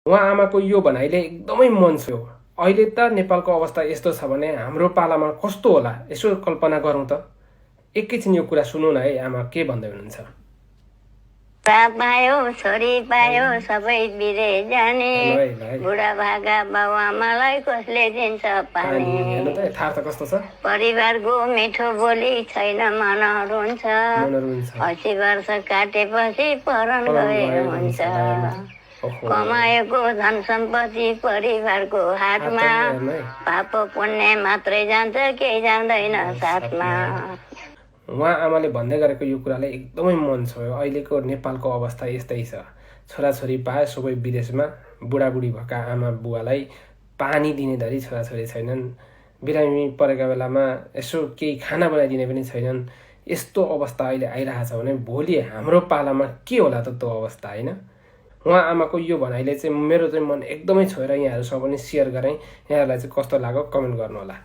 उहाँ आमाको यो भनाइले एकदमै मन छुयो। अहिले त नेपालको अवस्था यस्तो छ भने हाम्रो पालामा कस्तो होला यसो कल्पना गरौँ त। एकैछिन यो कुरा सुनौ न है, आमा के भन्दै हुनुहुन्छ। पायो छोरी पायो सबै बिरे जाने, बुढा भागा बाउ आमालाई कसले दिन्छ पानी। हेर्नु त यथार्थ कस्तो छ। परिवारको मिठो बोली छैन मन रुन्छ, 80 वर्ष काटेपछि परन गए हुन्छ। कमाएको धन सम्पत्ति परिवारको हातमा, पाप पुण्य मात्रै जान्छ केही जाँदैन साथमा। उहाँ आमाले भन्दै गरेको यो कुराले एकदमै मन छोयो। अहिलेको नेपालको अवस्था यस्तै छ। छोराछोरी पाए सबै विदेशमा, बुढाबुढी भएका आमा बुवालाई पानी दिने धरी छोराछोरी छैनन्। बिरामी परेका बेलामा यसो केही खाना बनाइदिने पनि छैनन्। यस्तो अवस्था अहिले आइरहेछ भने भोलि हाम्रो पालामा के होला त त्यो अवस्था, होइन? उहाँ आमाको यो भनाइले चाहिँ मेरो चाहिँ मन एकदमै छोएर यहाँहरूसँग पनि सेयर गरेँ। यहाँहरूलाई चाहिँ कस्तो लाग्यो कमेन्ट गर्नुहोला।